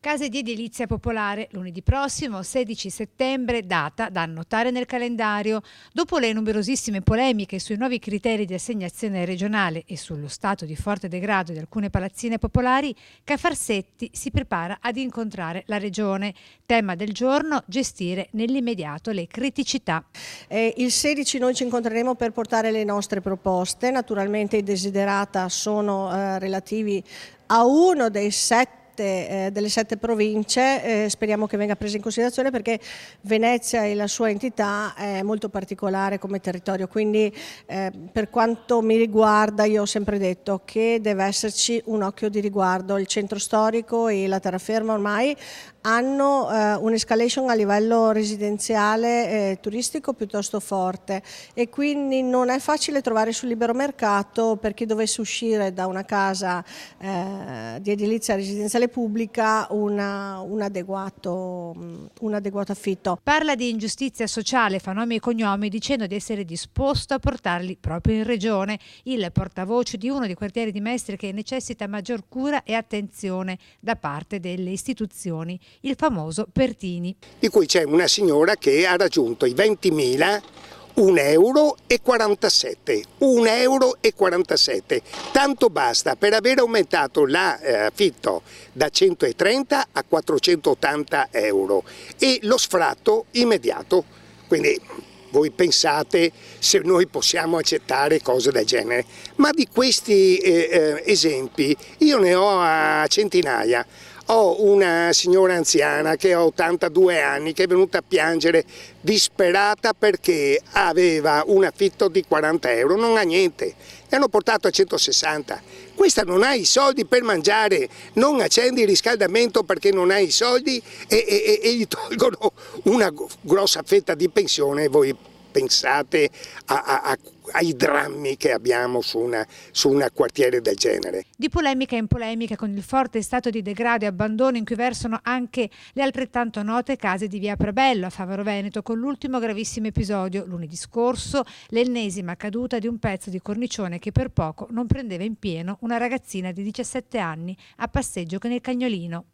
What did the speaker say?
Case di edilizia popolare, lunedì prossimo, 16 settembre, data da annotare nel calendario. Dopo le numerosissime polemiche sui nuovi criteri di assegnazione regionale e sullo stato di forte degrado di alcune palazzine popolari, Cafarsetti si prepara ad incontrare la Regione. Tema del giorno: gestire nell'immediato le criticità. Il 16 noi ci incontreremo per portare le nostre proposte. Naturalmente i desiderata sono relativi a uno dei delle 7 province, speriamo che venga presa in considerazione perché Venezia e la sua entità è molto particolare come territorio, quindi per quanto mi riguarda io ho sempre detto che deve esserci un occhio di riguardo. Il centro storico e la terraferma ormai hanno un'escalation a livello residenziale turistico piuttosto forte e quindi non è facile trovare sul libero mercato, per chi dovesse uscire da una casa di edilizia residenziale pubblica, un adeguato affitto. Parla di ingiustizia sociale, fa nomi e cognomi, dicendo di essere disposto a portarli proprio in regione. Il portavoce di uno dei quartieri di Mestre che necessita maggior cura e attenzione da parte delle istituzioni, il famoso Pertini. Di cui c'è una signora che ha raggiunto i 20.000, 1,47 euro, 1,47 euro. Tanto basta per aver aumentato l'affitto da 130 a 480 euro e lo sfratto immediato. Quindi voi pensate se noi possiamo accettare cose del genere, ma di questi esempi io ne ho a centinaia. Ho una signora anziana che ha 82 anni che è venuta a piangere disperata perché aveva un affitto di 40 euro, non ha niente, e hanno portato a 160. Questa non ha i soldi per mangiare, non accendi il riscaldamento perché non hai i soldi e gli tolgono una grossa fetta di pensione. Voi pensate ai drammi che abbiamo su un quartiere del genere. Di polemica in polemica, con il forte stato di degrado e abbandono in cui versano anche le altrettanto note case di via Prabello a Favaro Veneto, con l'ultimo gravissimo episodio lunedì scorso, l'ennesima caduta di un pezzo di cornicione che per poco non prendeva in pieno una ragazzina di 17 anni a passeggio con il cagnolino.